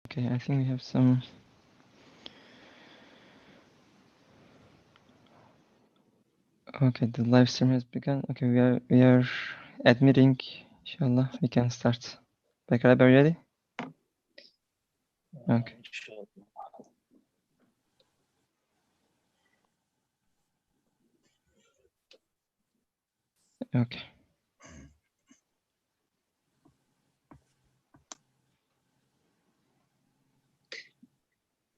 Okay, I think we have some. Okay, the live stream has begun. Okay, we are admitting. Inshallah, we can start. Bakarab, are you ready? Okay. Okay.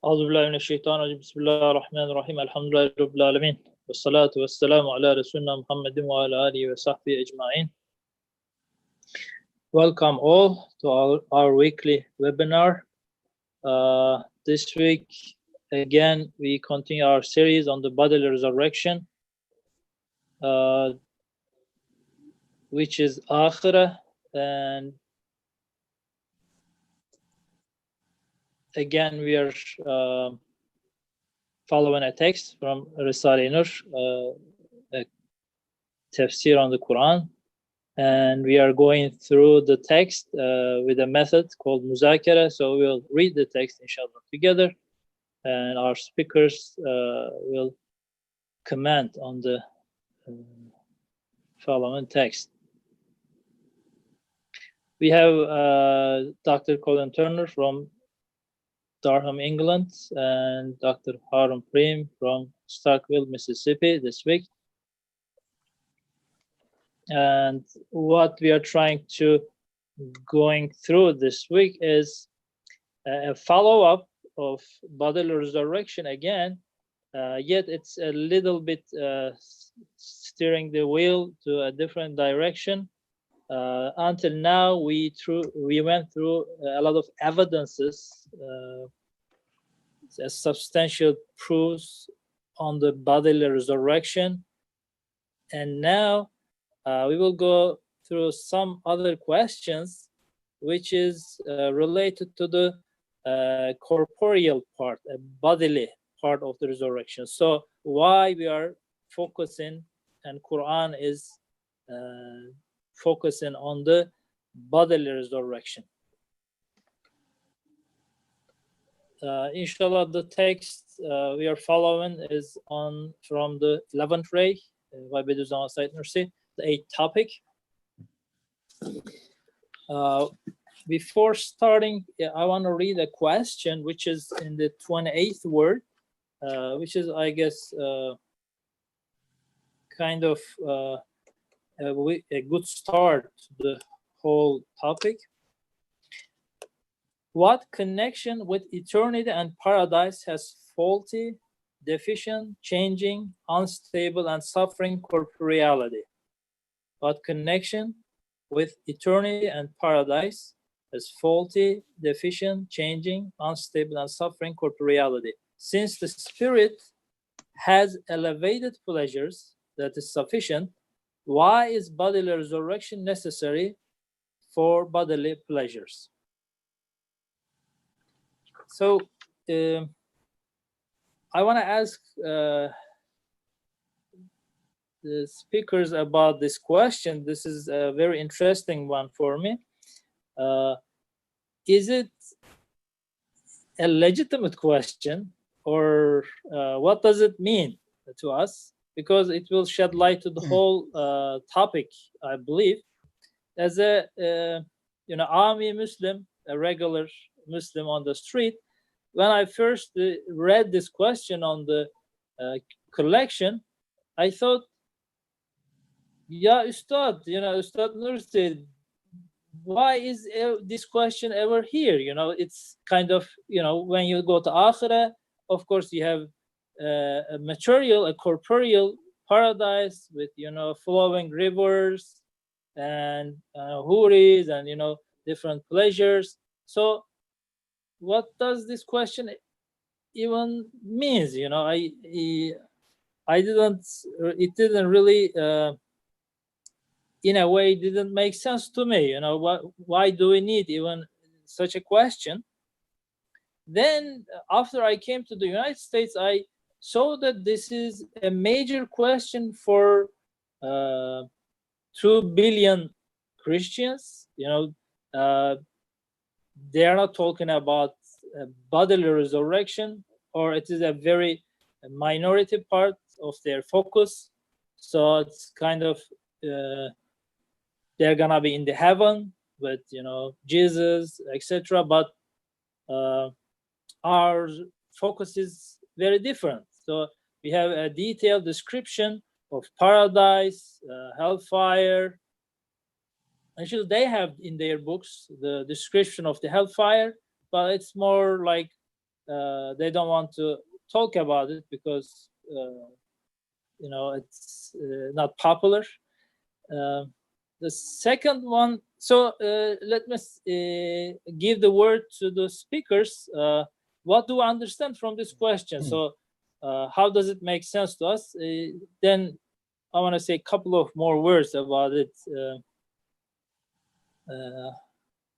أعوذ بالله من الشيطان الرجيم بسم الله الرحمن الرحيم الحمد لله رب العالمين والصلاة والسلام على رسولنا محمد وعلى آله وصحبه أجمعين. Welcome all to our weekly webinar. This week again we continue our series on the bodily resurrection, which is Akhirah, and again we are following a text from Risale Nur, a tafsir on the Quran, and we are going through the text with a method called Muzakara. So we'll read the text inshallah together, and our speakers will comment on the following text. We have Dr. Colin Turner from Durham, England, and Dr. Harun Prim from Starkville, Mississippi this week. And what we are trying to going through this week is a follow-up of bodily resurrection again, yet it's a little bit steering the wheel to a different direction. Until now, we went through a lot of evidences, substantial proofs on the bodily resurrection, and now we will go through some other questions, which is related to the corporeal part, a bodily part of the resurrection. So why we are focusing, and Quran is focusing on the bodily resurrection. Inshallah, the text we are following is from the 11th ray by Bediüzzaman Said Nursi, the 8th topic. Before starting, I want to read a question which is in the 28th word, which is, I guess, kind of a good start to the whole topic. What connection with eternity and paradise has faulty, deficient, changing, unstable, and suffering corporeality? What connection with eternity and paradise has faulty, deficient, changing, unstable, and suffering corporeality? Since the spirit has elevated pleasures that is sufficient, why is bodily resurrection necessary for bodily pleasures? So I want to ask the speakers about this question. This is a very interesting one for me. Is it a legitimate question, or what does it mean to us? Because it will shed light to the whole topic, I believe. As a Ami Muslim, a regular Muslim on the street, when I first read this question on the collection, I thought, yeah, Ustad, Ustad Nursi, why is this question ever here? It's kind of, when you go to Akhirah, of course, you have a material, a corporeal paradise with, flowing rivers and huris and, different pleasures. So what does this question even means? It didn't really, in a way, didn't make sense to me. Why do we need even such a question? Then after I came to the United States, I saw that this is a major question for 2 billion Christians. They are not talking about bodily resurrection, or it is a very minority part of their focus. So it's kind of they're gonna be in the heaven with Jesus, etc. But our focus is very different. So we have a detailed description of paradise, hellfire. Actually, they have in their books the description of the hellfire, but it's more like they don't want to talk about it because it's not popular. The second one, so let me give the word to the speakers. What do you understand from this question? So how does it make sense to us? Then I want to say a couple of more words about it.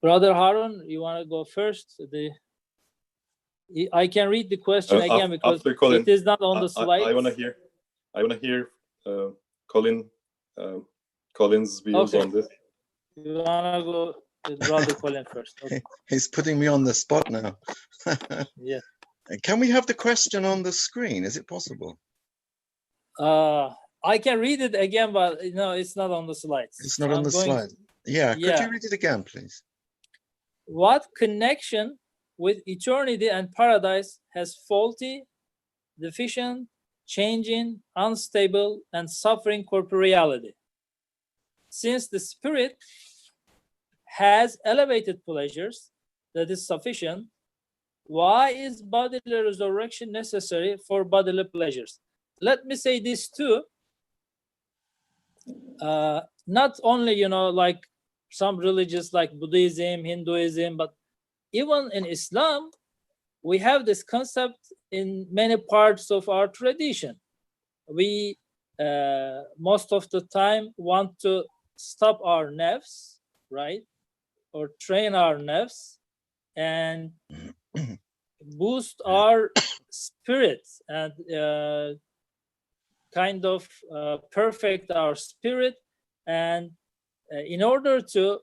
Brother Harun, you want to go first? I can read the question again because it is not on the slides. I want to hear Colin's views on this. You want to go with Brother Colin first? Okay. He's putting me on the spot now. Yeah. Can we have the question on the screen? Is it possible? I can read it again, but it's not on the slides. It's not on the slide. Yeah, could you read it again, please? What connection with eternity and paradise has faulty, deficient, changing, unstable, and suffering corporeality? Since the spirit has elevated pleasures that is sufficient, why is bodily resurrection necessary for bodily pleasures? Let me say this too. Not only, like some religions like Buddhism, Hinduism, but even in Islam, we have this concept in many parts of our tradition. We most of the time want to stop our nafs, right? Or train our nafs and boost our spirits and kind of perfect our spirit. And in order to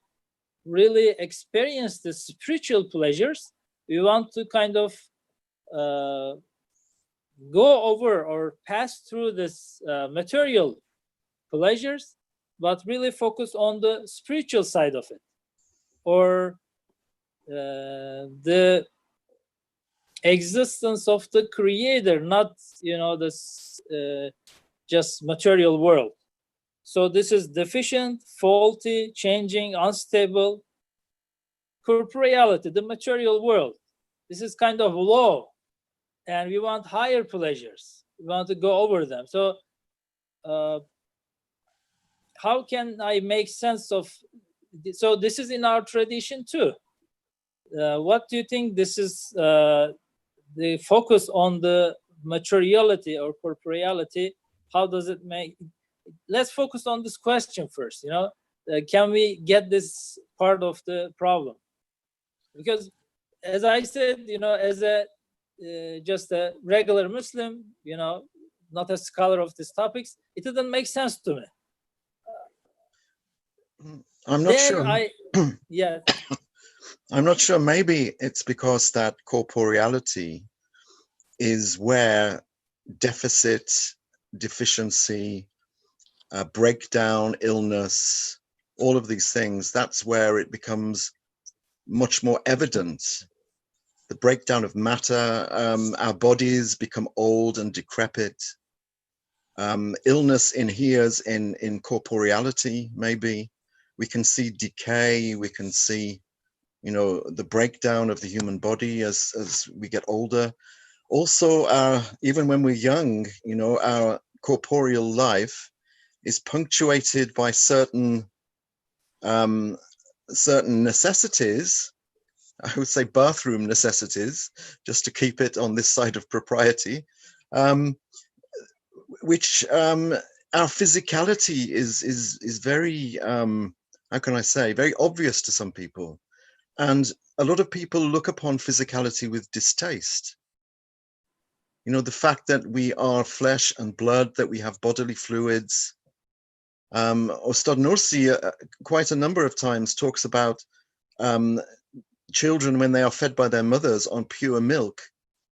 really experience the spiritual pleasures, we want to kind of go over or pass through this material pleasures, but really focus on the spiritual side of it, or the existence of the creator, not this just material world. So this is deficient, faulty, changing, unstable corporeality, the material world. This is kind of low, and we want higher pleasures. We want to go over them. So how can I make sense of? So this is in our tradition too. What do you think? This is the focus on the materiality or corporeality. How does it make? Let's focus on this question first. Can we get this part of the problem? Because, as I said, as a just a regular Muslim, not a scholar of these topics, it doesn't make sense to me. I'm not sure. Yeah. I'm not sure. Maybe it's because that corporeality is where deficit, deficiency, breakdown, illness, all of these things, that's where it becomes much more evident. The breakdown of matter, our bodies become old and decrepit. Illness inheres in corporeality, maybe. We can see decay, we can see, the breakdown of the human body as we get older. Also, even when we're young, our corporeal life is punctuated by certain necessities. I would say bathroom necessities, just to keep it on this side of propriety, which our physicality is very, how can I say, very obvious to some people. And a lot of people look upon physicality with distaste. The fact that we are flesh and blood, that we have bodily fluids. Ustad Nursi quite a number of times talks about children, when they are fed by their mothers on pure milk,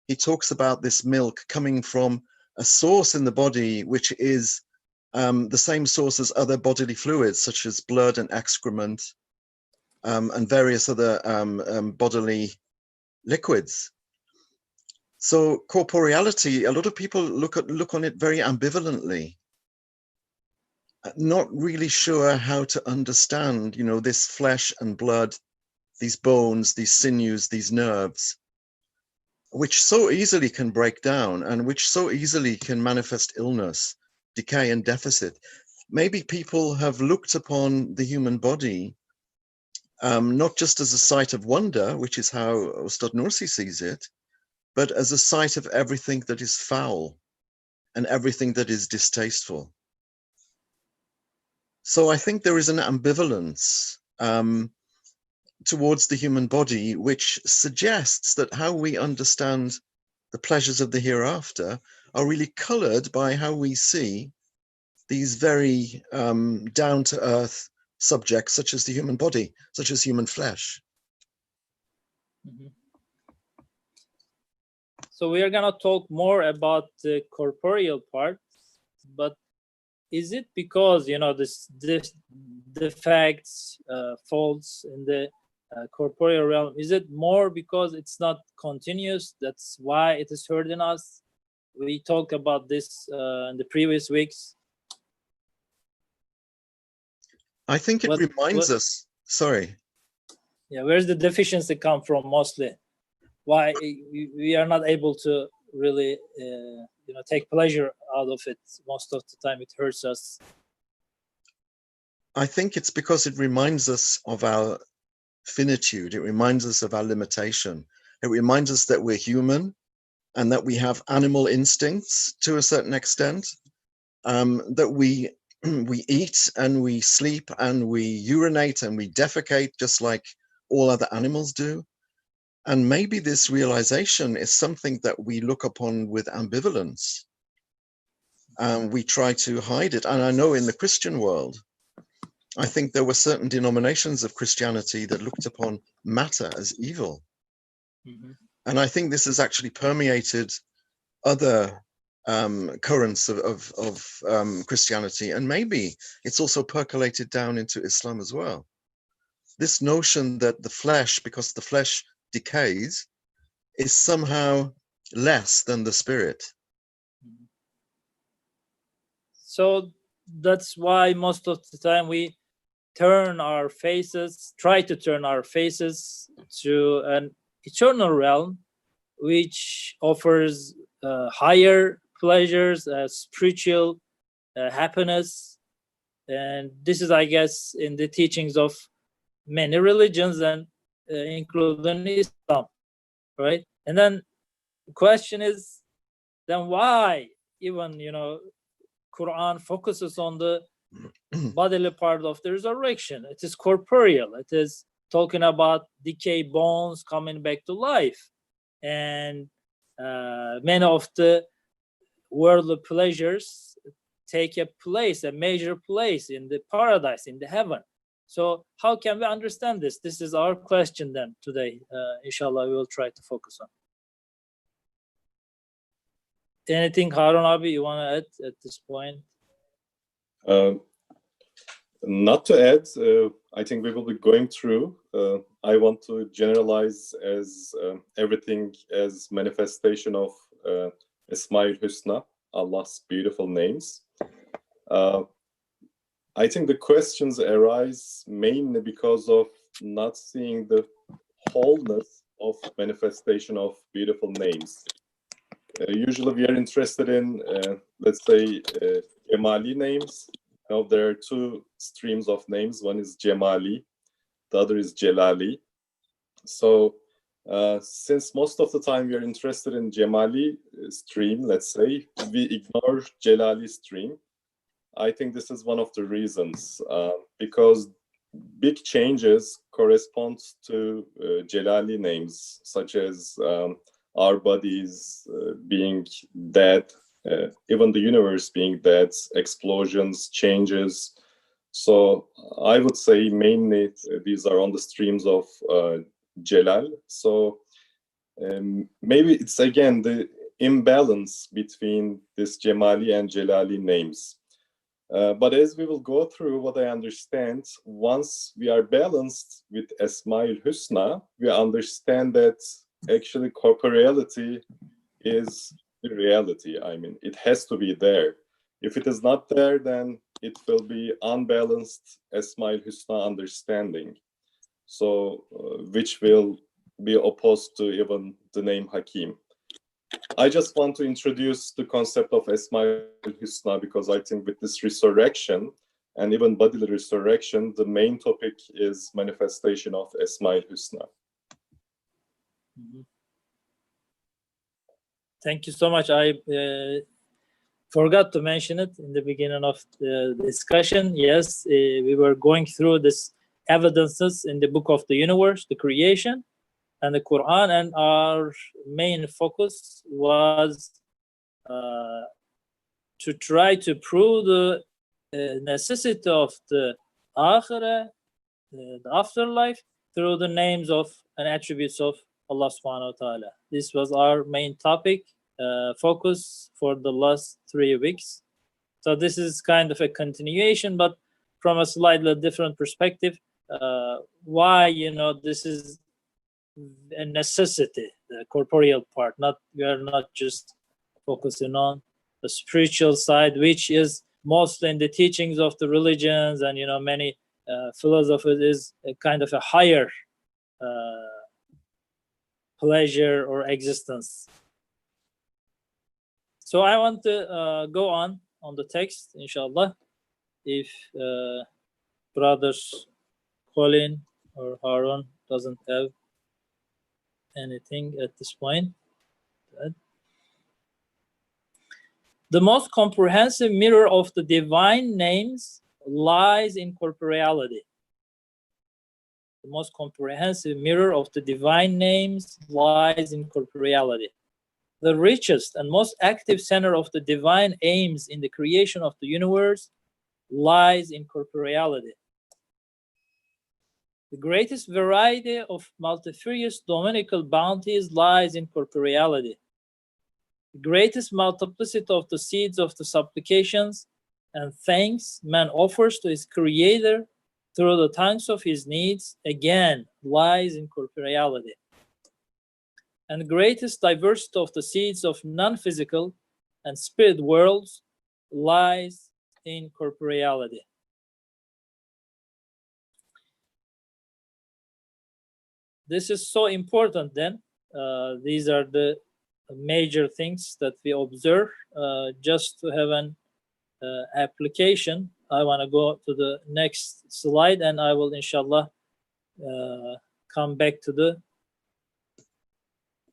he talks about this milk coming from a source in the body, which is the same source as other bodily fluids, such as blood and excrement, and various other bodily liquids. So corporeality, a lot of people look on it very ambivalently, not really sure how to understand, you know, this flesh and blood, these bones, these sinews, these nerves, which so easily can break down and which so easily can manifest illness, decay, and deficit. Maybe people have looked upon the human body not just as a site of wonder, which is how Ustad Nursi sees it, but as a site of everything that is foul and everything that is distasteful. So I think there is an ambivalence towards the human body, which suggests that how we understand the pleasures of the hereafter are really colored by how we see these very down-to-earth subjects, such as the human body, such as human flesh. Mm-hmm. So we are going to talk more about the corporeal part, but is it because, you know, this defects, faults in the corporeal realm, is it more because it's not continuous? That's why it is hurting us? We talked about this in the previous weeks. I think it reminds us, sorry. Yeah, where's the deficiency come from mostly? Why we are not able to really, you know, take pleasure out of it? Most of the time it hurts us. I think it's because it reminds us of our finitude. It reminds us of our limitation. It reminds us that we're human and that we have animal instincts to a certain extent, that we eat and we sleep and we urinate and we defecate just like all other animals do. And maybe this realization is something that we look upon with ambivalence. We try to hide it. And I know in the Christian world, I think there were certain denominations of Christianity that looked upon matter as evil. Mm-hmm. And I think this has actually permeated other currents of Christianity, and maybe it's also percolated down into Islam as well. This notion that the flesh, because the flesh decays, is somehow less than the spirit. So that's why most of the time we try to turn our faces to an eternal realm, which offers higher pleasures, spiritual happiness. And this is, I guess, in the teachings of many religions, and including Islam, right? And then the question is, then why even, you know, Quran focuses on the bodily part of the resurrection? It is corporeal. It is talking about decayed bones coming back to life. And many of the worldly pleasures take a major place in the paradise, in the heaven. So how can we understand this? This is our question then today. Inshallah, we will try to focus on. Anything, Harun Abi, you want to add at this point? Not to add, I think we will be going through. I want to generalize as everything as manifestation of Esmaül Hüsna, Allah's beautiful names. I think the questions arise mainly because of not seeing the wholeness of manifestation of beautiful names. Usually we are interested in, let's say, Jemali names. Now there are two streams of names. One is Jemali, the other is Jelali. So since most of the time we are interested in Jemali stream, let's say, we ignore Jelali stream. I think this is one of the reasons, because big changes correspond to Jelali names, such as our bodies being dead, even the universe being dead, explosions, changes. So I would say mainly these are on the streams of Jalal. So maybe it's again the imbalance between this Jamali and Jalali names. But as we will go through, what I understand, once we are balanced with Esmail Husna, we understand that actually corporeality is the reality. I mean, it has to be there. If it is not there, then it will be unbalanced Esmail Husna understanding. So, which will be opposed to even the name Hakim. I just want to introduce the concept of Esmail Husna because I think with this resurrection and even bodily resurrection, the main topic is manifestation of Esmail Husna. Thank you so much. I forgot to mention it in the beginning of the discussion. Yes, we were going through this evidences in the book of the universe, the creation, and the Quran, and our main focus was to try to prove the necessity of the akhirah, the afterlife, through the names of and attributes of Allah subhanahu wa ta'ala. This was our main topic, focus for the last 3 weeks. So this is kind of a continuation, but from a slightly different perspective. Why, this is a necessity, the corporeal part. We are not just focusing on the spiritual side, which is mostly in the teachings of the religions and many philosophers is a kind of a higher pleasure or existence. So I want to go on the text, inshallah. If brothers Colin or Harun doesn't have anything at this point. The most comprehensive mirror of the divine names lies in corporeality. The most comprehensive mirror of the divine names lies in corporeality. The richest and most active center of the divine aims in the creation of the universe lies in corporeality. The greatest variety of multifarious dominical bounties lies in corporeality. The greatest multiplicity of the seeds of the supplications and thanks man offers to his Creator through the tongues of his needs, again, lies in corporeality. And the greatest diversity of the seeds of non-physical and spirit worlds lies in corporeality. This is so important then. These are the major things that we observe. Just to have an application, I want to go to the next slide and I will inshallah come back to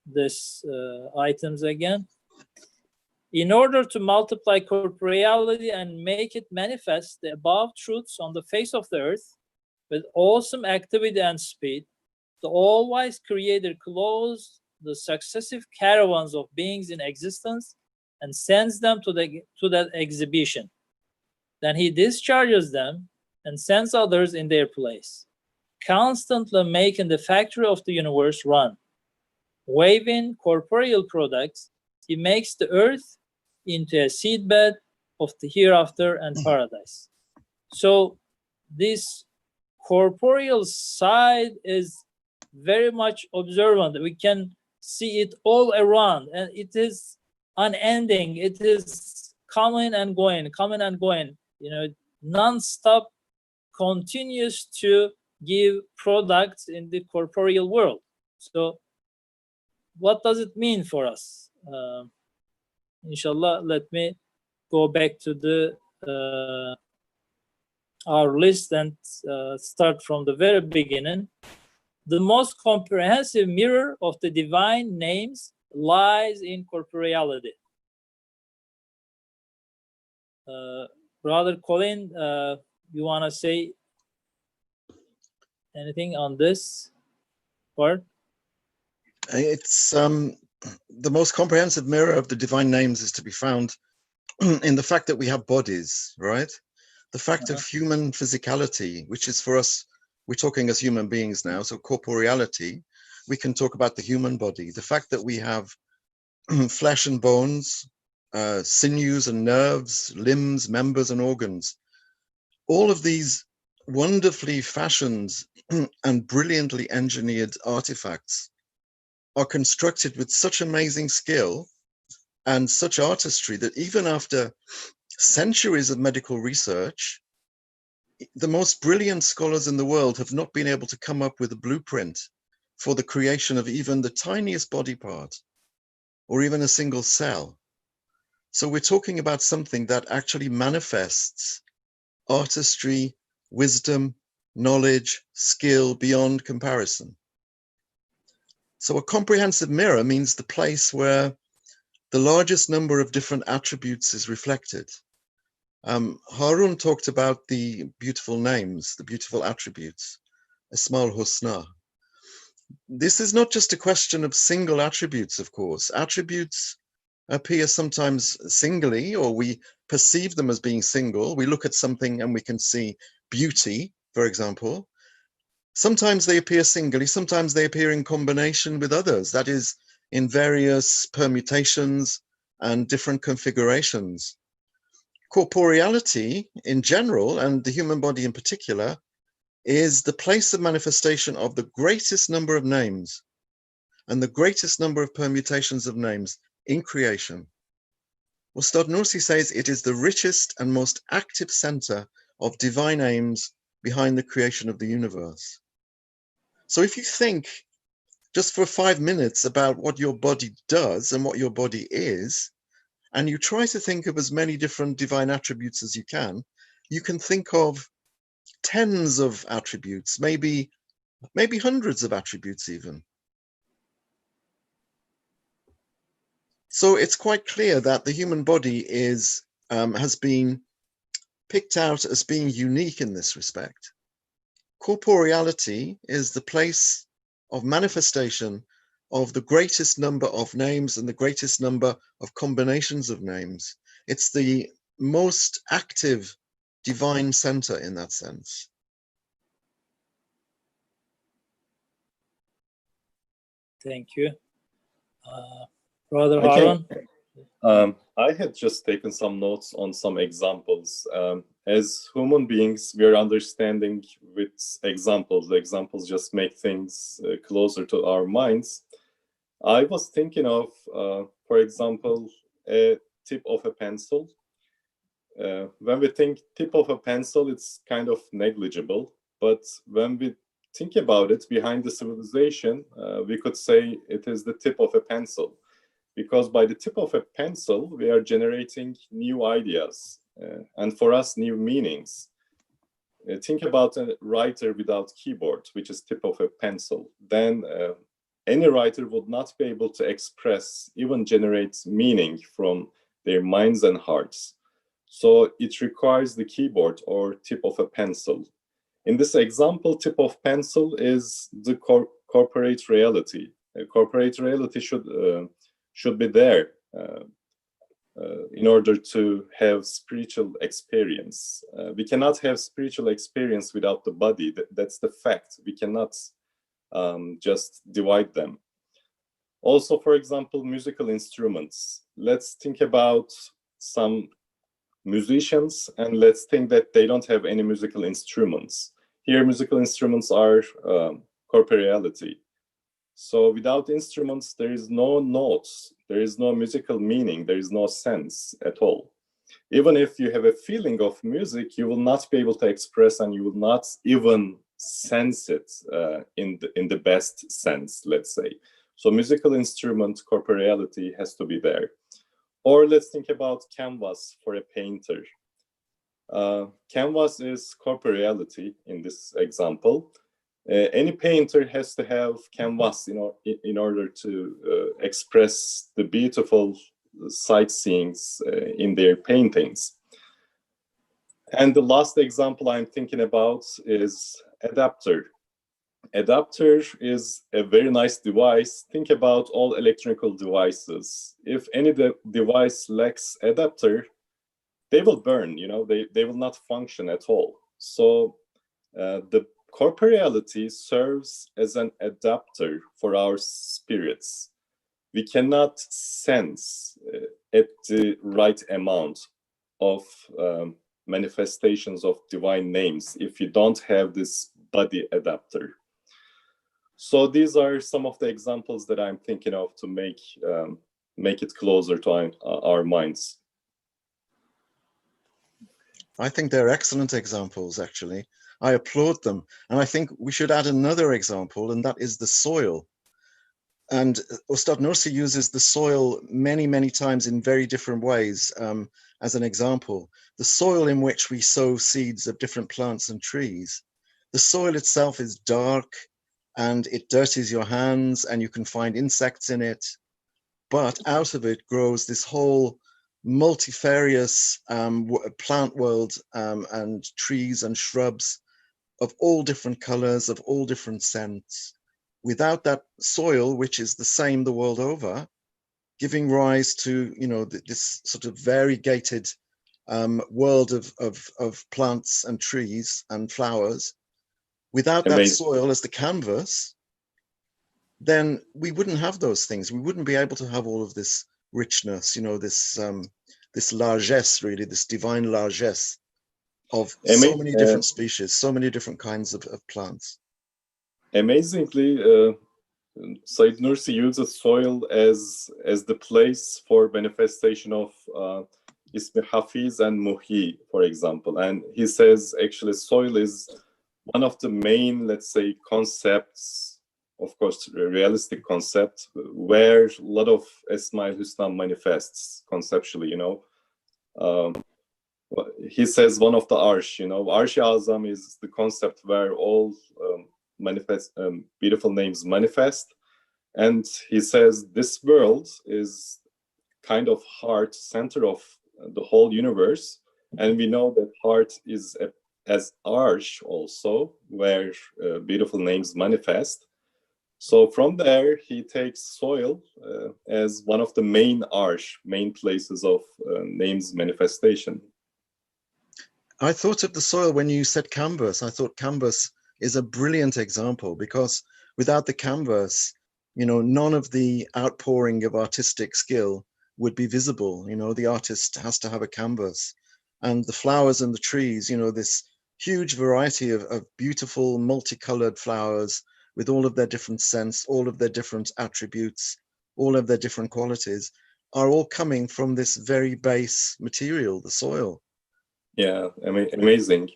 this items again. In order to multiply corporeality and make it manifest the above truths on the face of the earth with awesome activity and speed, the all-wise Creator clothes the successive caravans of beings in existence and sends them to that exhibition. Then he discharges them and sends others in their place, constantly making the factory of the universe run. Waving corporeal products, he makes the earth into a seedbed of the hereafter and paradise. So this corporeal side is very much observant. We can see it all around, and it is unending. It is coming and going, non-stop, continues to give products in the corporeal world. So what does it mean for us? Inshallah, let me go back to the our list and start from the very beginning. The most comprehensive mirror of the divine names lies in corporeality. Brother Colin, you want to say anything on this part? It's the most comprehensive mirror of the divine names is to be found in the fact that we have bodies, right? The fact of human physicality, which is for us, we're talking as human beings now, so corporeality we can talk about the human body. The fact that we have flesh and bones, sinews and nerves, limbs, members and organs. All of these wonderfully fashioned and brilliantly engineered artifacts are constructed with such amazing skill and such artistry that even after centuries of medical research, the most brilliant scholars in the world have not been able to come up with a blueprint for the creation of even the tiniest body part or even a single cell. So we're talking about something that actually manifests artistry, wisdom, knowledge, skill beyond comparison. So a comprehensive mirror means the place where the largest number of different attributes is reflected. Harun talked about the beautiful names, the beautiful attributes, Asmaul Husna. This is not just a question of single attributes, of course. Attributes appear sometimes singly, or we perceive them as being single. We look at something and we can see beauty, for example. Sometimes they appear singly, sometimes they appear in combination with others, that is, in various permutations and different configurations. Corporeality in general, and the human body in particular, is the place of manifestation of the greatest number of names and the greatest number of permutations of names in creation. Ustad Nursi says it is the richest and most active center of divine aims behind the creation of the universe. So if you think just for 5 minutes about what your body does and what your body is, and you try to think of as many different divine attributes as you can think of tens of attributes, maybe hundreds of attributes even. So it's quite clear that the human body is has been picked out as being unique in this respect. Corporeality is the place of manifestation of the greatest number of names and the greatest number of combinations of names. It's the most active divine center in that sense. Thank you. Brother Harun? I had just taken some notes on some examples. As human beings, we are understanding with examples. The examples just make things closer to our minds. I was thinking of, for example, a tip of a pencil. When we think tip of a pencil, it's kind of negligible. But when we think about it, behind the civilization, we could say it is the tip of a pencil. Because by the tip of a pencil, we are generating new ideas and for us, new meanings. Think about a writer without keyboard, which is tip of a pencil. Then any writer would not be able to express, even generate meaning from their minds and hearts. So it requires the keyboard or tip of a pencil. In this example, tip of pencil is the corporate reality. Corporate reality should be there in order to have spiritual experience. We cannot have spiritual experience without the body. That's the fact. We cannot just divide them. Also, for example, musical instruments. Let's think about some musicians and let's think that they don't have any musical instruments. Here, musical instruments are corporeality. So without instruments, there is no notes, there is no musical meaning, there is no sense at all. Even if you have a feeling of music, you will not be able to express and you will not even sense it in the best sense, let's say. So musical instrument corporeality has to be there. Or let's think about canvas for a painter. Canvas is corporeality in this example. Any painter has to have canvas in order to express the beautiful sightseeings in their paintings. And the last example I'm thinking about is adapter. Adapter is a very nice device. Think about all electrical devices. If any device lacks adapter, they will burn, they will not function at all. So the corporeality serves as an adapter for our spirits. We cannot sense at the right amount of manifestations of divine names if you don't have this body adapter. So these are some of the examples that I'm thinking of to make it closer to our minds. I think they're excellent examples, actually. I applaud them. And I think we should add another example, and that is the soil. And Ustad Nursi uses the soil many, many times in very different ways as an example. The soil in which we sow seeds of different plants and trees. The soil itself is dark and it dirties your hands and you can find insects in it. But out of it grows this whole multifarious plant world and trees and shrubs of all different colors, of all different scents. Without that soil, which is the same the world over, giving rise to, you know, this sort of variegated world of plants and trees and flowers, without that soil as the canvas, then we wouldn't have those things. We wouldn't be able to have all of this richness, you know, this largesse, really, this divine largesse of so many different species, so many different kinds of plants. Amazingly, Said Nursi uses soil as the place for manifestation of Ismi Hafiz and Muhi, for example. And he says actually soil is one of the main, let's say, concepts, of course, a realistic concept, where a lot of Esma-ul Husna manifests conceptually, you know. He says one of the Arsh, you know, Arsh Azam is the concept where all beautiful names manifest. And he says this world is kind of heart center of the whole universe. And we know that heart is as Arsh also, where beautiful names manifest. So from there, he takes soil as one of the main Arsh, main places of names manifestation. I thought of the soil when you said canvas. I thought canvas is a brilliant example, because without the canvas, you know, none of the outpouring of artistic skill would be visible. You know, the artist has to have a canvas, and the flowers and the trees, you know, this huge variety of beautiful multicolored flowers with all of their different scents, all of their different attributes, all of their different qualities, are all coming from this very base material, the soil. Yeah, I mean, amazing.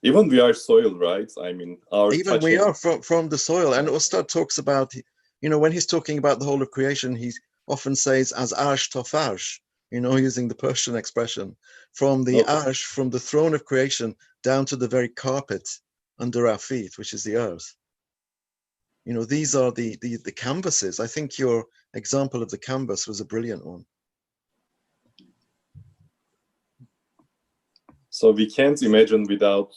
Even we are soil, right? I mean, even we are from the soil. And Ustad talks about, you know, when he's talking about the whole of creation, he often says as arsh to farsh, you know, using the Persian expression, from the arsh, from the throne of creation down to the very carpet under our feet, which is the earth. You know, these are the canvases. I think your example of the canvas was a brilliant one. So we can't imagine without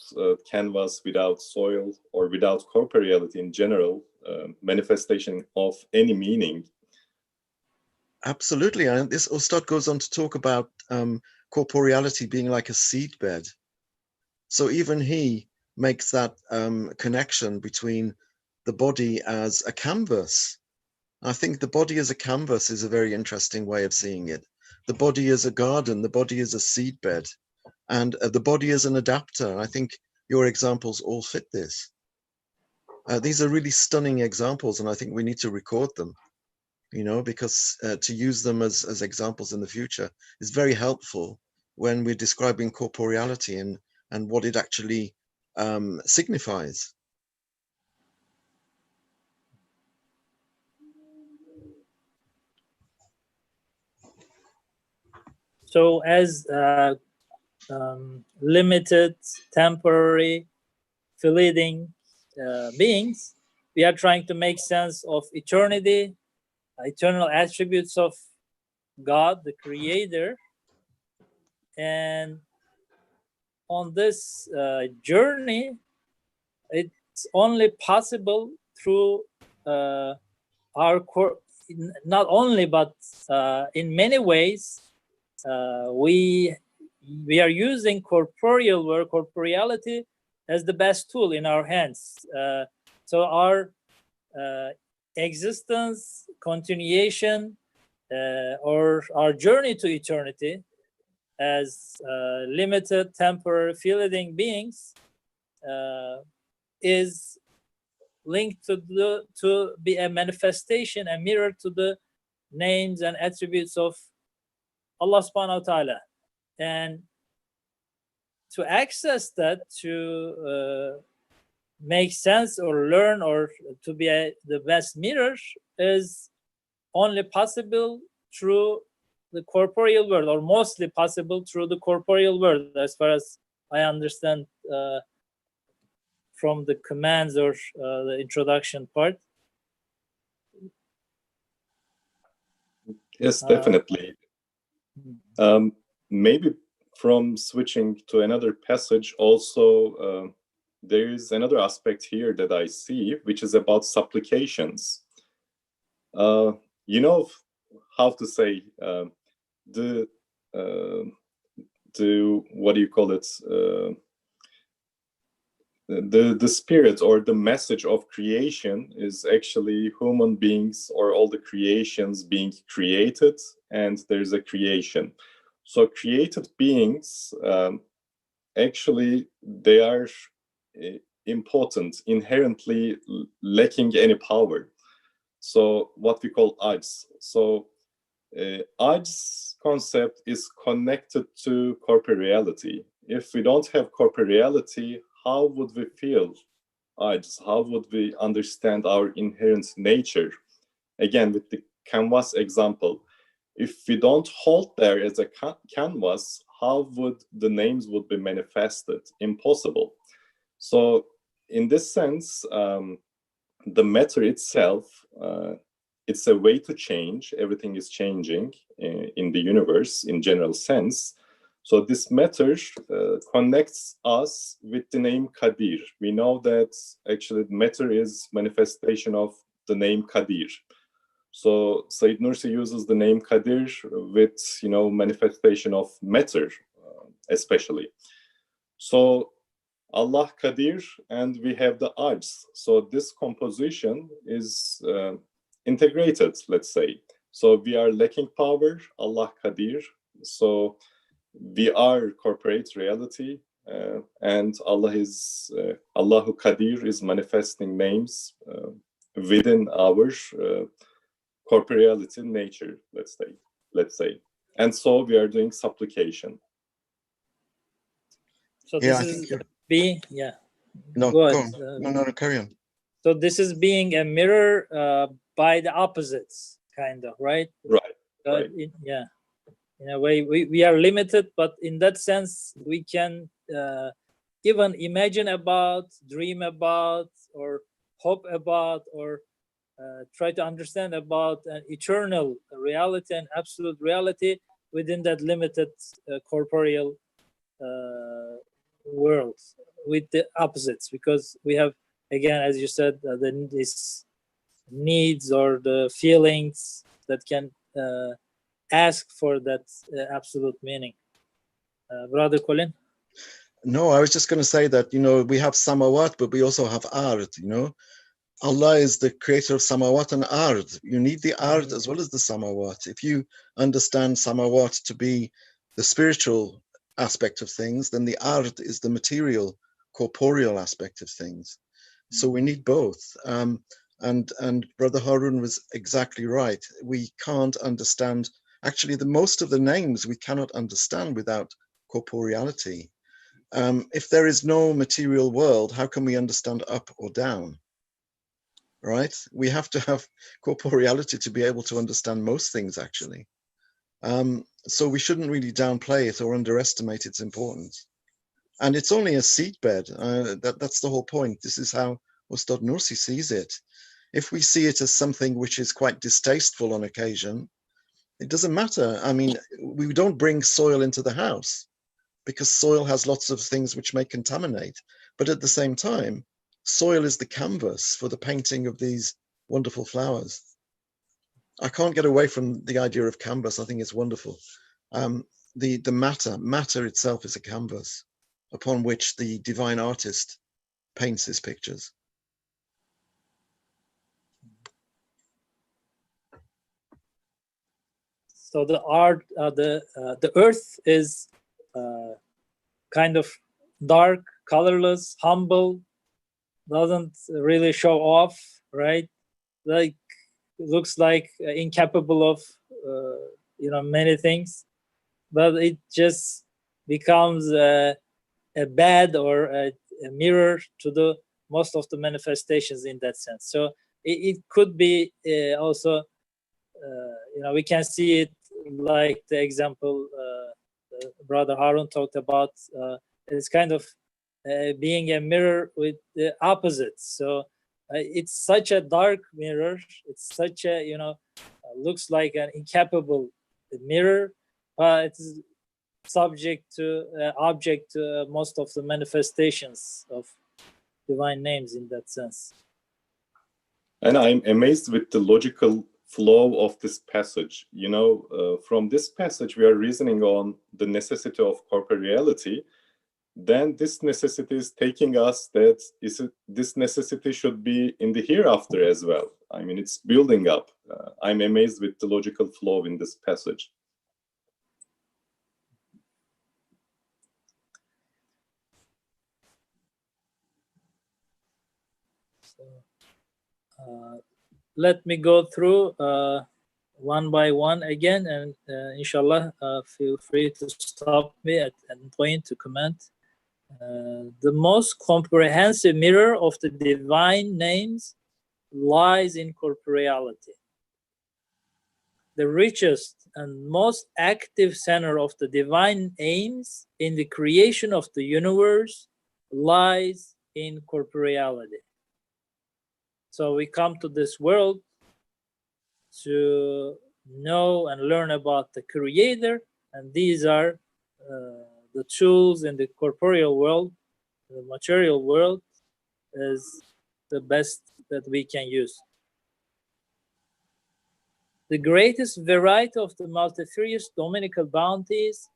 canvas, without soil, or without corporeality in general, manifestation of any meaning. Absolutely. And this Ustad goes on to talk about corporeality being like a seedbed. So even he makes that connection between the body as a canvas. I think the body as a canvas is a very interesting way of seeing it. The body is a garden, the body is a seedbed. And the body is an adapter. I think your examples all fit this. These are really stunning examples, and I think we need to record them, you know, because to use them as examples in the future is very helpful when we're describing corporeality and what it actually signifies. So as limited, temporary, fleeting beings, we are trying to make sense of eternity, eternal attributes of God, the Creator. And on this journey, it's only possible through our not only, but in many ways, we are using corporeality as the best tool in our hands. So our existence, continuation, or our journey to eternity as limited, temporary, fleeting beings is linked to be a manifestation, a mirror to the names and attributes of Allah subhanahu wa ta'ala. And to access that, to make sense or learn or to be the best mirror is only possible through the corporeal world, or mostly possible through the corporeal world, as far as I understand from the commands or the introduction part. Yes, definitely. Maybe from switching to another passage also, there is another aspect here that I see, which is about supplications. You know how to say the what do you call it? The spirit or the message of creation is actually human beings or all the creations being created, and there's a creation. So created beings, actually, they are important, inherently lacking any power. So what we call ajz. So ajz concept is connected to corporeality. If we don't have corporeality, how would we feel ajz? How would we understand our inherent nature? Again, with the canvas example, if we don't hold there as a canvas, how would the names would be manifested? Impossible. So in this sense, the matter itself, it's a way to change. Everything is changing in the universe in general sense. So this matter connects us with the name Qadir. We know that actually matter is manifestation of the name Qadir. So Said Nursi uses the name Qadir with, you know, manifestation of matter, especially. So Allah Qadir, and we have the ajz. So this composition is integrated, let's say. So we are lacking power, Allah Qadir. So we are corporate reality, and Allah is Allahu Qadir is manifesting names within our corporeality nature, let's say. And so we are doing supplication. So this is being, No, go go ahead. on. No, carry on. So this is being a mirror by the opposites, kind of, right? Right. Right. In a way, we are limited, but in that sense, we can even imagine about, dream about, or hope about, or try to understand about an eternal reality and absolute reality within that limited corporeal world with the opposites, because we have, again, as you said, these needs or the feelings that can ask for that absolute meaning. Brother Colin? No, I was just going to say that, you know, we have samawat, but we also have ard, you know. Allah is the creator of samawat and ard. You need the ard as well as the samawat. If you understand samawat to be the spiritual aspect of things, then the ard is the material, corporeal aspect of things. So we need both. And Brother Harun was exactly right. We can't understand, actually, the most of the names we cannot understand without corporeality. If there is no material world, how can we understand up or down? Right? We have to have corporeality to be able to understand most things, actually. So we shouldn't really downplay it or underestimate its importance. And it's only a seedbed. That's the whole point. This is how Ustad Nursi sees it. If we see it as something which is quite distasteful on occasion, it doesn't matter. I mean, we don't bring soil into the house because soil has lots of things which may contaminate. But at the same time, soil is the canvas for the painting of these wonderful flowers. I can't get away from the idea of canvas. I think it's wonderful. The matter itself is a canvas. upon which the divine artist paints his pictures. So the art, the earth is kind of dark, colorless, humble, doesn't really show off, right? Like, looks like incapable of many things, but it just becomes a bed or a mirror to the most of the manifestations in that sense. So it could be also we can see it like the example Brother Harun talked about. It's kind of being a mirror with the opposites. So it's such a dark mirror. It's such a looks like an incapable mirror, but it's subject to object to most of the manifestations of divine names in that sense. And I'm amazed with the logical flow of this passage. From this passage, we are reasoning on the necessity of corporeality. Then this necessity is taking us that this necessity should be in the hereafter as well. I mean, it's building up. I'm amazed with the logical flow in this passage. So, let me go through one by one again, and inshallah, feel free to stop me at any point to comment. The most comprehensive mirror of the divine names lies in corporeality. The richest and most active center of the divine aims in the creation of the universe lies in corporeality. So we come to this world to know and learn about the Creator, and these are the tools in the corporeal world. The material world is the best that we can use. The greatest variety of the multifarious dominical bounties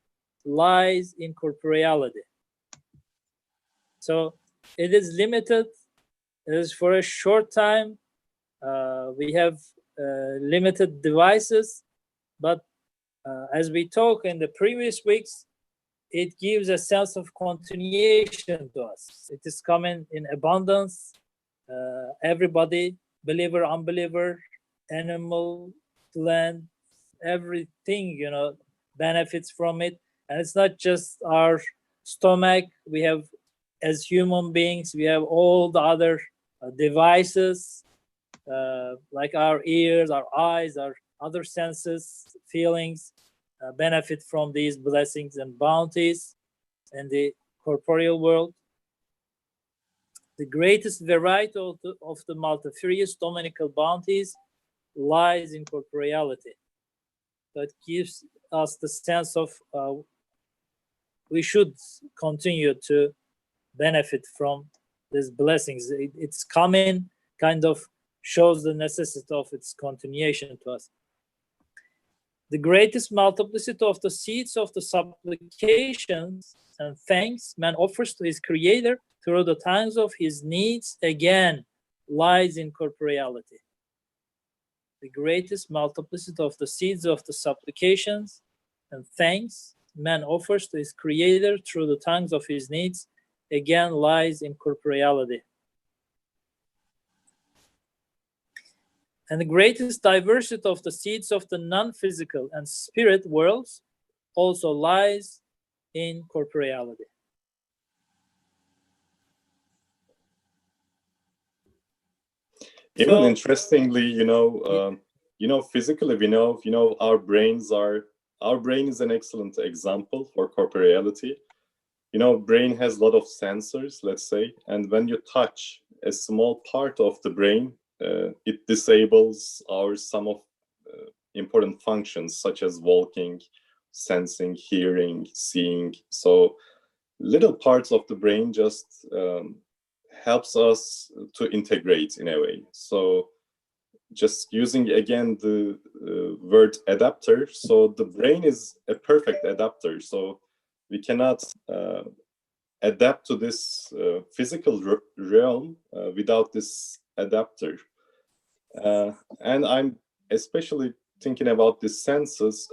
lies in corporeality. So it is limited. It is for a short time. We have limited devices, but as we talked in the previous weeks, it gives a sense of continuation to us. It is coming in abundance. Everybody, believer, unbeliever, animal, plant, everything, benefits from it. And it's not just our stomach. We have, as human beings, we have all the other devices, like our ears, our eyes, our other senses, feelings, benefit from these blessings and bounties in the corporeal world. The greatest variety of the multifarious dominical bounties lies in corporeality. That gives us the sense of we should continue to benefit from these blessings. It's coming, kind of shows the necessity of its continuation to us. The greatest multiplicity of the seeds of the supplications and thanks man offers to his Creator through the times of his needs, again, lies in corporeality. The greatest multiplicity of the seeds of the supplications and thanks man offers to his Creator through the times of his needs, again, lies in corporeality. And the greatest diversity of the seeds of the non-physical and spirit worlds also lies in corporeality. Even interestingly, physically, we know our brain is an excellent example for corporeality. Brain has a lot of sensors, let's say, and when you touch a small part of the brain, it disables some of important functions such as walking, sensing, hearing, seeing. So little parts of the brain just helps us to integrate in a way. So just using again the word adapter, so the brain is a perfect adapter. So we cannot adapt to this physical realm without this adapter. And I'm especially thinking about this sentence,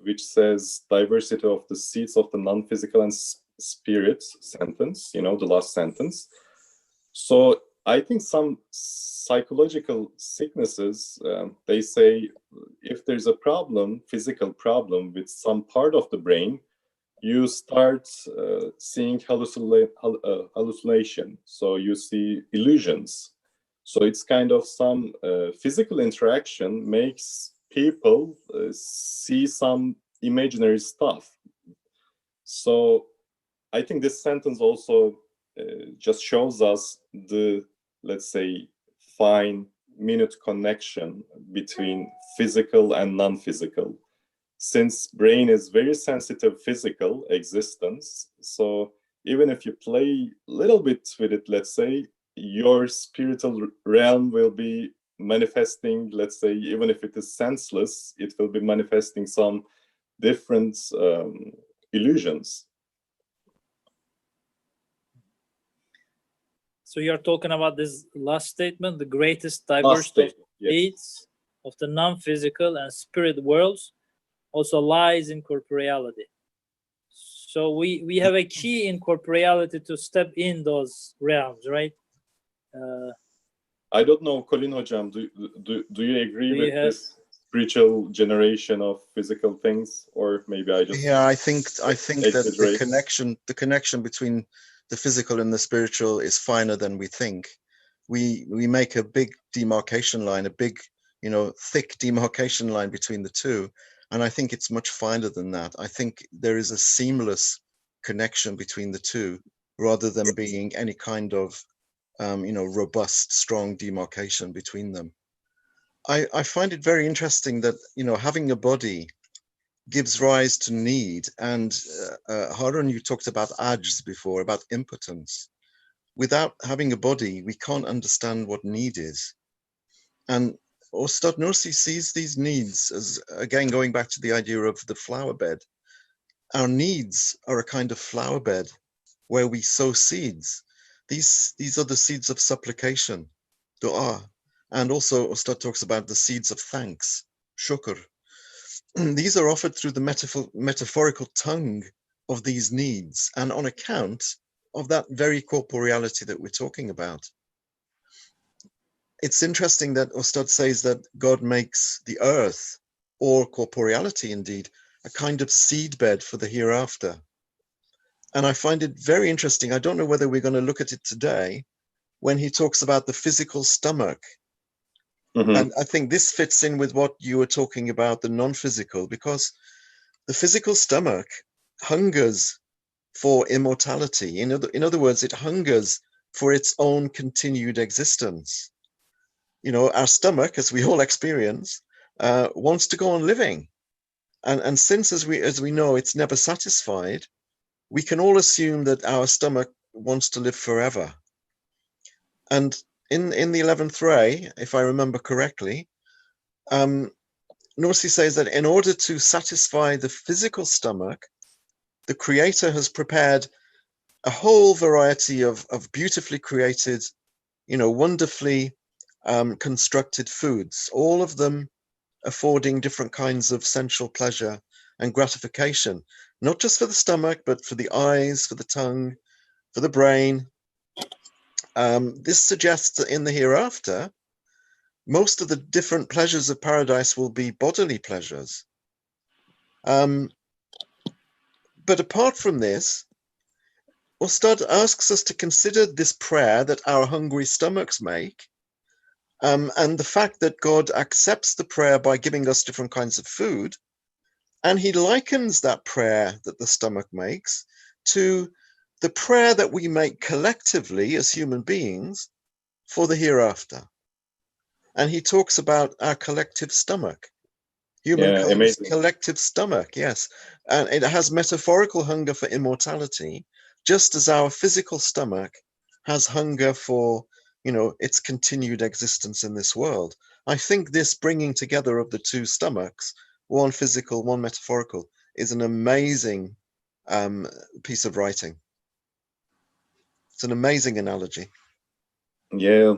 which says diversity of the seeds of the non-physical and spirit sentence, you know, the last sentence. So I think some psychological sicknesses, they say if there's a problem, physical problem with some part of the brain, you start seeing hallucination. So you see illusions. So it's kind of some physical interaction makes people see some imaginary stuff. So I think this sentence also just shows us the, let's say, fine, minute connection between physical and non-physical. Since brain is very sensitive physical existence, so even if you play a little bit with it, let's say, your spiritual realm will be manifesting, let's say, even if it is senseless, it will be manifesting some different illusions. So you're talking about this last statement, the greatest diversity of states of the non-physical and spirit worlds also lies in corporeality. So we have a key in corporeality to step in those realms, right? I don't know, Colin Hocam, do you agree with this spiritual generation of physical things, or maybe I just I think that the connection between the physical and the spiritual is finer than we think. We make a big demarcation line, a big, you know, thick demarcation line between the two, and I think it's much finer than that. I think there is a seamless connection between the two, rather than being any kind of you know, robust, strong demarcation between them. I find it very interesting that, you know, having a body gives rise to need. And Harun, you talked about ajz before, about impotence. Without having a body, we can't understand what need is. And Ustad Nursi sees these needs as, again, going back to the idea of the flower bed. Our needs are a kind of flower bed where we sow seeds. These are the seeds of supplication, dua, and also Ustad talks about the seeds of thanks, shukr. These are offered through the metaphorical tongue of these needs and on account of that very corporeality that we're talking about. It's interesting that Ustad says that God makes the earth, or corporeality indeed, a kind of seedbed for the hereafter. And I find it very interesting. I don't know whether we're going to look at it today when he talks about the physical stomach. And I think this fits in with what you were talking about, the non-physical, because the physical stomach hungers for immortality. In other words, it hungers for its own continued existence. You know, our stomach, as we all experience, wants to go on living. And since, as we know, it's never satisfied, we can all assume that our stomach wants to live forever. And in the 11th ray, if I remember correctly, Nursi says that in order to satisfy the physical stomach, the Creator has prepared a whole variety of beautifully created, you know, wonderfully constructed foods, all of them affording different kinds of sensual pleasure and gratification, not just for the stomach, but for the eyes, for the tongue, for the brain. This suggests that in the hereafter, most of the different pleasures of paradise will be bodily pleasures. But apart from this, Ustad asks us to consider this prayer that our hungry stomachs make, and the fact that God accepts the prayer by giving us different kinds of food, and he likens that prayer that the stomach makes to the prayer that we make collectively as human beings for the hereafter. And he talks about our collective stomach, humankind's collective stomach, yes. And it has metaphorical hunger for immortality, just as our physical stomach has hunger for, you know, its continued existence in this world. I think this bringing together of the two stomachs, one physical, one metaphorical, is an amazing piece of writing. It's an amazing analogy. Yeah,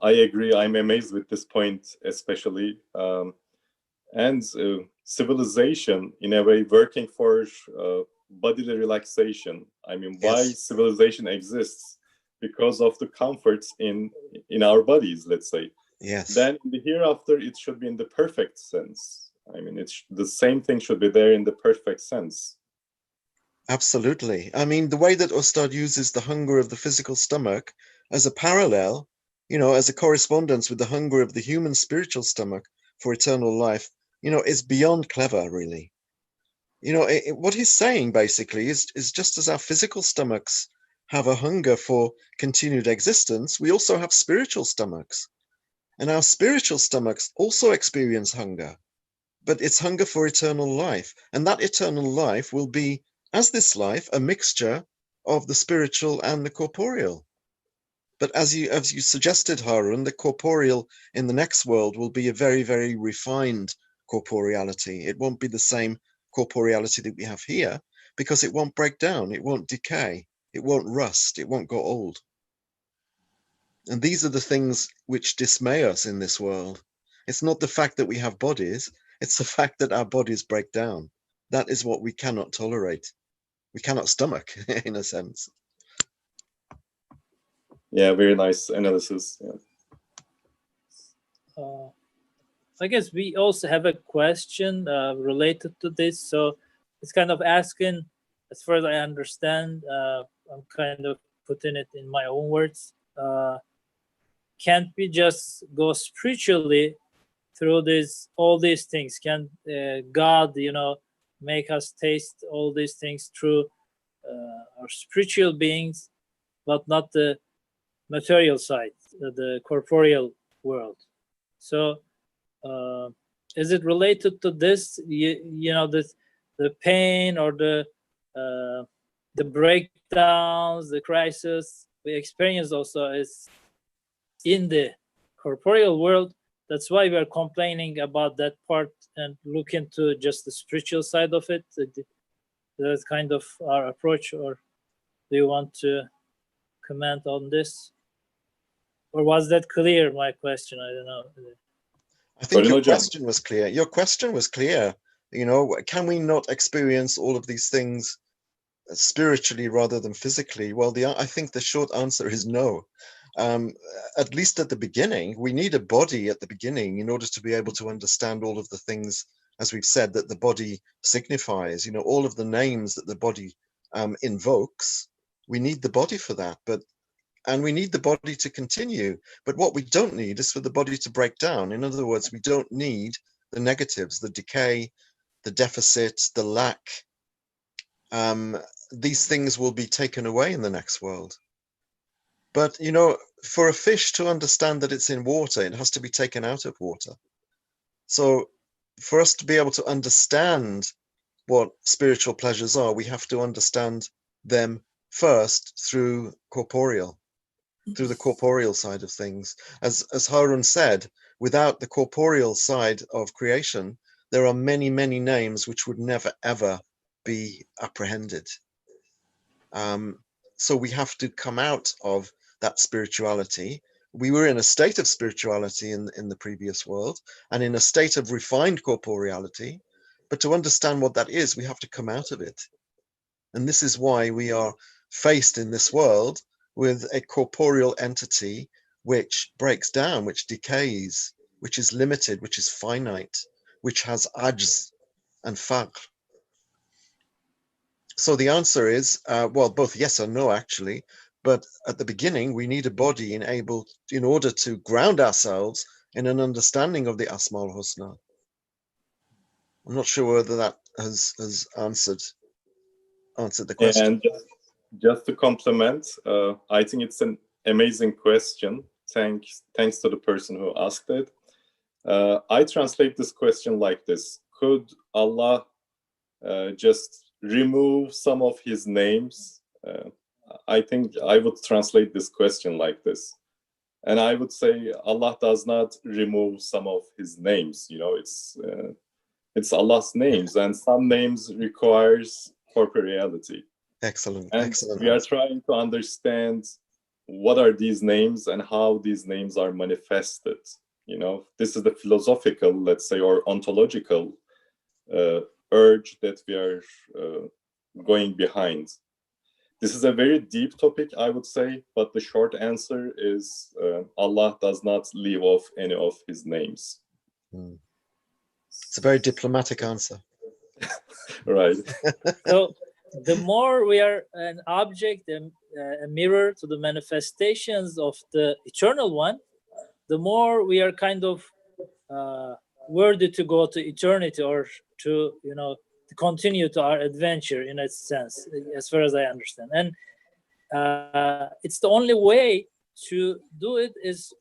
I agree. I'm amazed with this point, especially. And civilization, in a way, working for bodily relaxation. I mean, why Yes. civilization exists? Because of the comforts in our bodies, let's say. Yes. Then in the hereafter, it should be in the perfect sense. I mean, the same thing should be there in the perfect sense. Absolutely. I mean, the way that Ustad uses the hunger of the physical stomach as a parallel, you know, as a correspondence with the hunger of the human spiritual stomach for eternal life, you know, is beyond clever, really. You know, what he's saying basically is just as our physical stomachs have a hunger for continued existence, we also have spiritual stomachs. And our spiritual stomachs also experience hunger, but it's hunger for eternal life. And that eternal life will be, as this life, a mixture of the spiritual and the corporeal. But as you suggested, Harun, the corporeal in the next world will be a very, very refined corporeality. It won't be the same corporeality that we have here, because it won't break down, it won't decay, it won't rust, it won't go old. And these are the things which dismay us in this world. It's not the fact that we have bodies, it's the fact that our bodies break down. That is what we cannot tolerate. We cannot stomach, in a sense. Yeah, very nice analysis. Yeah. I guess we also have a question related to this. So it's kind of asking, as far as I understand, I'm kind of putting it in my own words. Can't we just go spiritually through all these things? Can God, you know, make us taste all these things through our spiritual beings, but not the material side, the corporeal world? So is it related to this? You know, the pain or the breakdowns, the crisis we experience also is in the corporeal world. That's why we are complaining about that part and look into just the spiritual side of it. That's kind of our approach. Or do you want to comment on this? Or was that clear, my question? I don't know. I think your question was clear. Your question was clear. You know, can we not experience all of these things spiritually rather than physically? Well, I think the short answer is no. At least at the beginning, we need a body at the beginning in order to be able to understand all of the things, as we've said, that the body signifies. You know, all of the names that the body invokes. We need the body for that, and we need the body to continue. But what we don't need is for the body to break down. In other words, we don't need the negatives, the decay, the deficit, the lack. These things will be taken away in the next world. But, you know, for a fish to understand that it's in water, it has to be taken out of water. So for us to be able to understand what spiritual pleasures are, we have to understand them first through the corporeal side of things. As Harun said, without the corporeal side of creation, there are many, many names which would never, ever be apprehended. So we have to come out of that spirituality. We were in a state of spirituality in the previous world and in a state of refined corporeality. But to understand what that is, we have to come out of it. And this is why we are faced in this world with a corporeal entity which breaks down, which decays, which is limited, which is finite, which has ajz and faqr. So the answer is, well, both yes and no, actually. But at the beginning, we need a body in order to ground ourselves in an understanding of the Asma al-Husna. I'm not sure whether that has answered the question. And just to complement, I think it's an amazing question. Thanks to the person who asked it. I translate this question like this: could Allah just remove some of his names? I think I would translate this question like this. And I would say Allah does not remove some of his names. You know, it's Allah's names, and some names requires corporeality. Excellent. And Excellent. we are trying to understand what are these names and how these names are manifested. You know, this is the philosophical, let's say, or ontological urge that we are going behind. This is a very deep topic, I would say, but the short answer is Allah does not leave off any of his names. It's a very diplomatic answer. Right. So the more we are an object, a mirror to the manifestations of the eternal one, the more we are kind of worthy to go to eternity, or to, you know, to continue to our adventure, in a sense, as far as I understand. And it's the only way to do it is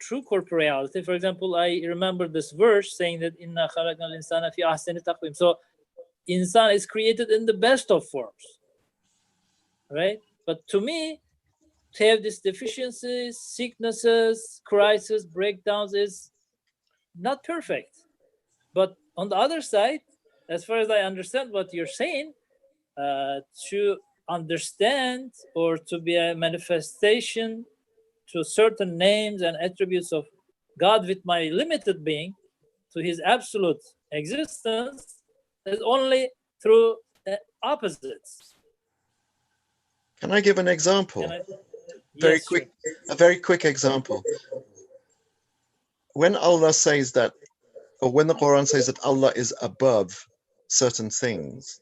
through corporeality. For example, I remember this verse saying that inna khalaqnal insana fi ahsani taqwim. So insan is created in the best of forms, right? But to me, to have these deficiencies, sicknesses, crises, breakdowns is not perfect. But on the other side, as far as I understand what you're saying, to understand or to be a manifestation to certain names and attributes of God with my limited being to his absolute existence is only through opposites. Can I give an example? Yes, quick, sure. a very quick example. When Allah says that, or when the Quran says that Allah is above certain things,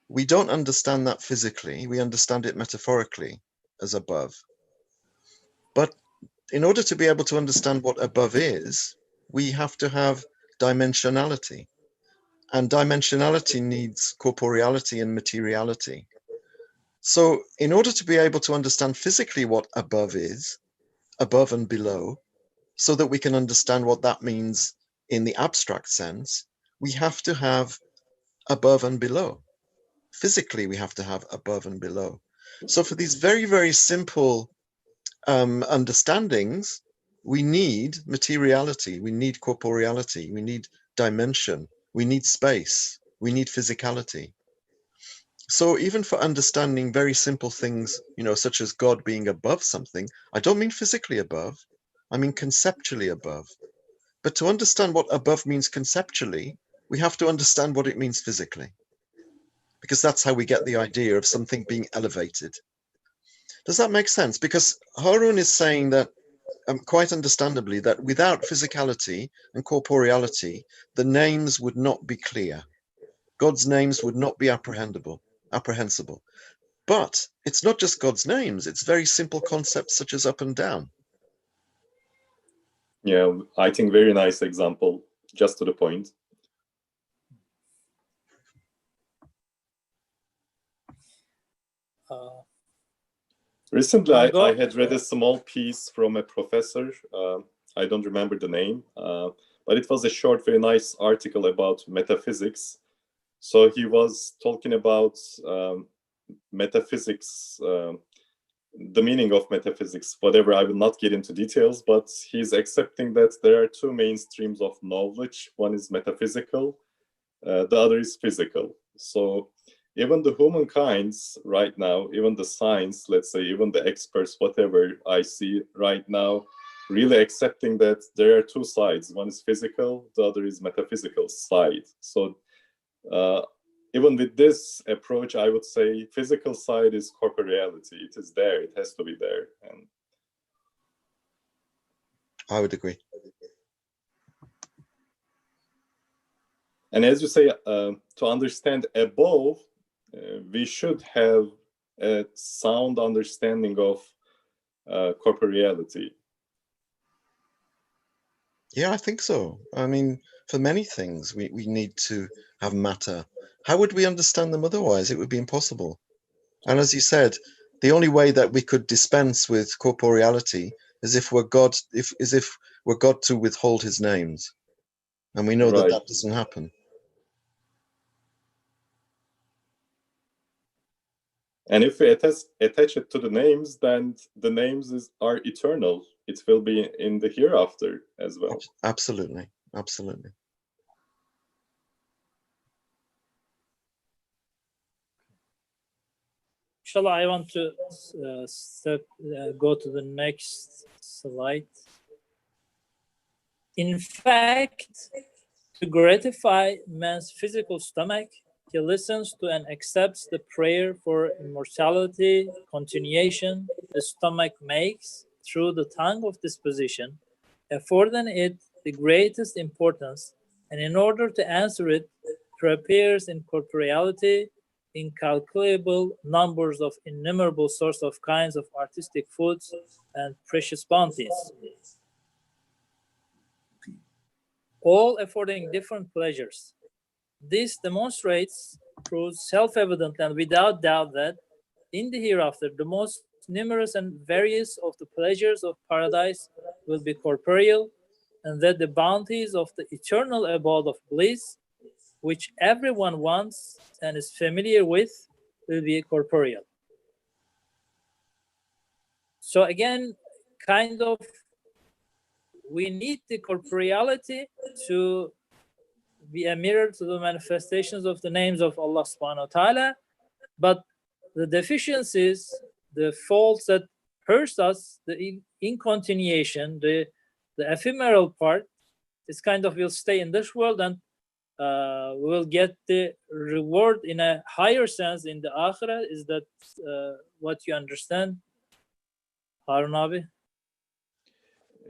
we don't understand that physically, we understand it metaphorically as above. But in order to be able to understand what above is, we have to have dimensionality. And dimensionality needs corporeality and materiality. So in order to be able to understand physically what above is, above and below, so that we can understand what that means in the abstract sense, we have to have above and below. Physically, we have to have above and below. So for these very, very simple understandings, we need materiality, we need corporeality, we need dimension, we need space, we need physicality. So even for understanding very simple things, you know, such as God being above something, I don't mean physically above, I mean conceptually above. But to understand what above means conceptually, we have to understand what it means physically, because that's how we get the idea of something being elevated. Does that make sense? Because Harun is saying that, quite understandably, that without physicality and corporeality, the names would not be clear. God's names would not be apprehensible. But it's not just God's names, it's very simple concepts such as up and down. Yeah, I think very nice example, just to the point. Recently, I had read a small piece from a professor. I don't remember the name, but it was a short, very nice article about metaphysics. So he was talking about metaphysics, the meaning of metaphysics, whatever. I will not get into details, but he's accepting that there are two main streams of knowledge. One is metaphysical, the other is physical. So even the humankinds right now, even the science, let's say, even the experts, whatever I see right now, really accepting that there are two sides. One is physical, the other is metaphysical side. So even with this approach, I would say physical side is corporeality. It is there. It has to be there. And I would agree. And as you say, to understand above, we should have a sound understanding of corporeality. Yeah, I think so. I mean, for many things, we need to have matter. How would we understand them otherwise? It would be impossible. And as you said, the only way that we could dispense with corporeality is if we're God, if we're God to withhold his names. And we know Right. that doesn't happen. And if we attach it to the names, then the names are eternal. It will be in the hereafter as well. Absolutely. Absolutely. Inshallah, I want to go to the next slide. In fact, to gratify man's physical stomach, he listens to and accepts the prayer for immortality, continuation the stomach makes through the tongue of disposition, affording it the greatest importance, and in order to answer it, prepares in corporeality incalculable numbers of innumerable sorts of kinds of artistic foods and precious bounties, all affording different pleasures. This demonstrates, proves self-evident and without doubt that in the hereafter, the most numerous and various of the pleasures of paradise will be corporeal, and that the bounties of the eternal abode of bliss, which everyone wants and is familiar with, will be corporeal. So again, kind of, we need the corporeality to be a mirror to the manifestations of the names of Allah subhanahu wa ta'ala, but the deficiencies, the faults that hurt us, the incontinuation, the ephemeral part, is kind of will stay in this world, and we will get the reward in a higher sense in the akhirah. Is that what you understand, Harun Abi?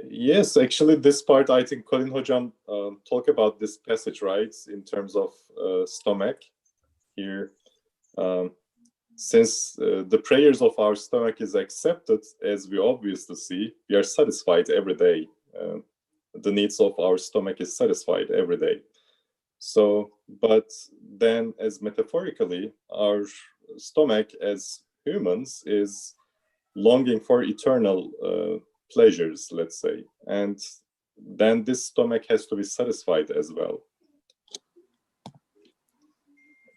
Yes, actually, this part, I think Colin Hocam talk about this passage, right, in terms of stomach here. Since the prayers of our stomach is accepted, as we obviously see, we are satisfied every day. The needs of our stomach is satisfied every day. So, but then as metaphorically, our stomach as humans is longing for eternal pleasures, let's say, and then this stomach has to be satisfied as well,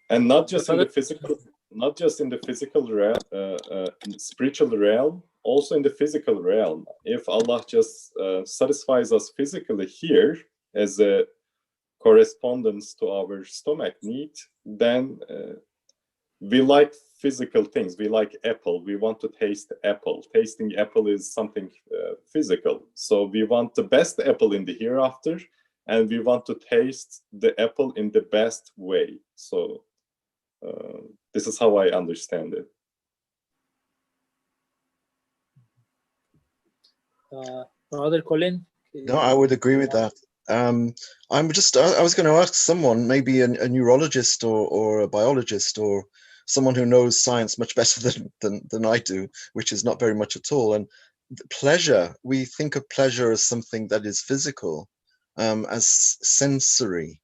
and not just in the physical, not just in the physical realm, spiritual realm, also in the physical realm. If Allah just satisfies us physically here as a correspondence to our stomach need, then we like physical things. We like apple. We want to taste apple. Tasting apple is something physical. So we want the best apple in the hereafter, and we want to taste the apple in the best way. So this is how I understand it. Brother Colin? No, I would agree with that. I was going to ask someone, maybe a neurologist or a biologist or someone who knows science much better than I do, which is not very much at all. And pleasure, we think of pleasure as something that is physical, as sensory.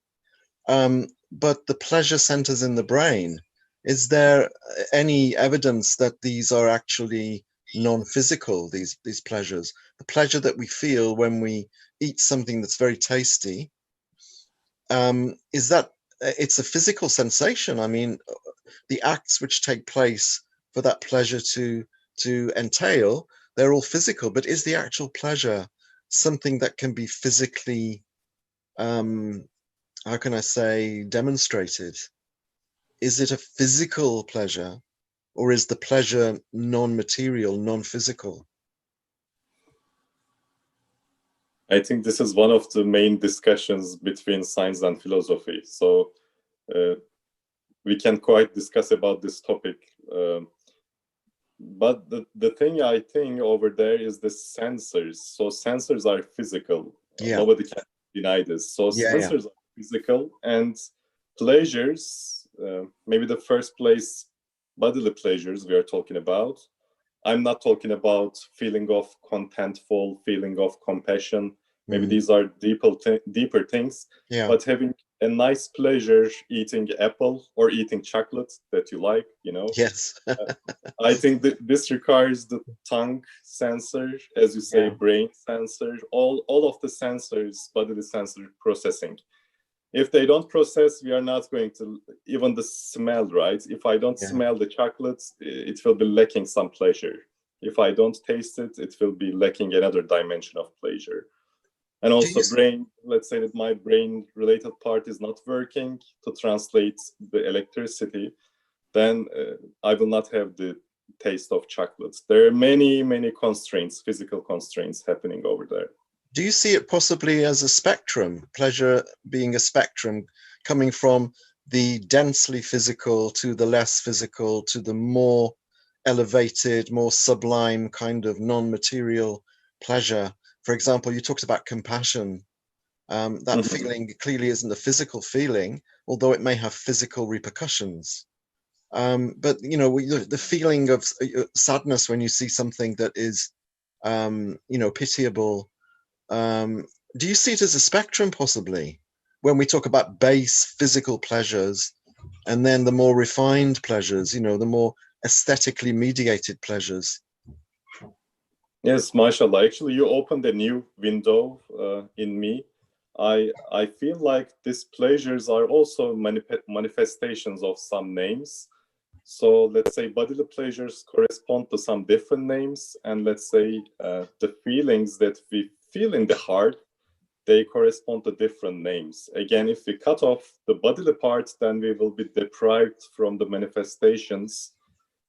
But the pleasure centers in the brain. Is there any evidence that these are actually non-physical, these pleasures? The pleasure that we feel when we eat something that's very tasty, is that it's a physical sensation? I mean, the acts which take place for that pleasure to entail, they're all physical, but is the actual pleasure something that can be physically, how can I say, demonstrated? Is it a physical pleasure, or is the pleasure non-material, non-physical? I think this is one of the main discussions between science and philosophy. So we can quite discuss about this topic. But the thing I think over there is the sensors. So sensors are physical. Yeah. Nobody can deny this. So sensors are physical, and pleasures, maybe the first place, bodily pleasures we are talking about. I'm not talking about feeling of contentful, feeling of compassion. Maybe these are deeper things. Yeah. But having a nice pleasure eating apple or eating chocolate that you like, you know. Yes. I think that this requires the tongue sensor, as you say, brain sensor, all of the sensors, bodily sensor processing. If they don't process, we are not going to, even the smell, right? If I don't smell the chocolate, it will be lacking some pleasure. If I don't taste it, it will be lacking another dimension of pleasure. And also brain, let's say that my brain related part is not working to translate the electricity, then I will not have the taste of chocolate. There are many constraints, physical constraints happening over there. Do you see it possibly as a spectrum, pleasure being a spectrum coming from the densely physical to the less physical to the more elevated, more sublime kind of non-material pleasure? For example, you talked about compassion. That feeling clearly isn't a physical feeling, although it may have physical repercussions. But you know, the feeling of sadness when you see something that is, you know, pitiable. Do you see it as a spectrum, possibly, when we talk about base physical pleasures, and then the more refined pleasures, you know, the more aesthetically mediated pleasures? Yes, mashallah. Actually, you opened a new window in me. I feel like these pleasures are also manifestations of some names. So let's say bodily pleasures correspond to some different names, and let's say the feelings that we feel in the heart, they correspond to different names. Again, if we cut off the bodily parts, then we will be deprived from the manifestations,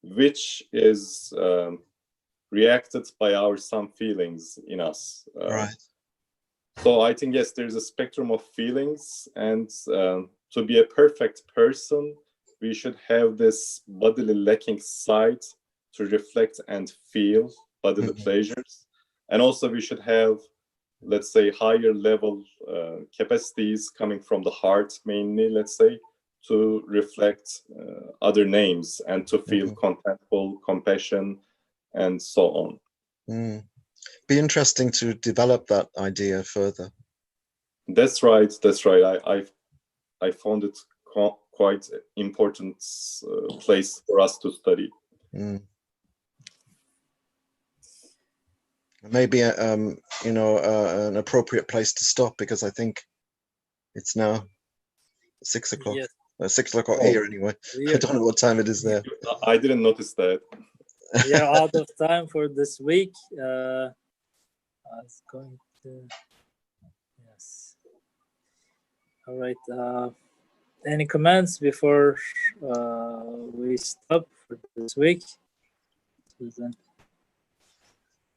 which is reacted by our some feelings in us. Right. So I think, yes, there's a spectrum of feelings, and to be a perfect person, we should have this bodily lacking side to reflect and feel bodily pleasures. And also we should have, let's say, higher level capacities coming from the heart, mainly, let's say, to reflect other names and to feel contentful, compassion, and so on. Be interesting to develop that idea further. That's right. That's right. I found it quite important place for us to study. Maybe you know, an appropriate place to stop, because I think it's now 6 o'clock. Yes. 6 o'clock here anyway. I don't know what time it is there. I didn't notice that. We are out of time for this week. I was going to, yes. All right. Any comments before we stop for this week?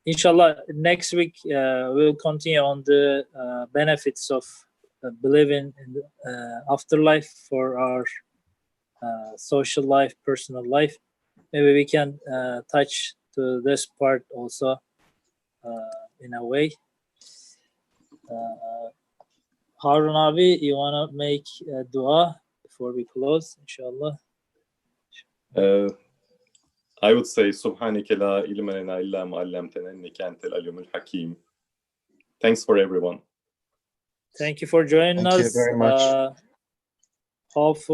Inshallah, next week we'll continue on the benefits of believing in the afterlife for our social life, personal life. Maybe we can touch to this part also in a way. Harun Abi, you want to make a dua before we close, inshallah? I would say, Subhanaka la ilma lana illa ma 'allamtana innaka antal alimul hakim. Thanks for everyone. Thank you for joining us. Thank you very much. Hopefully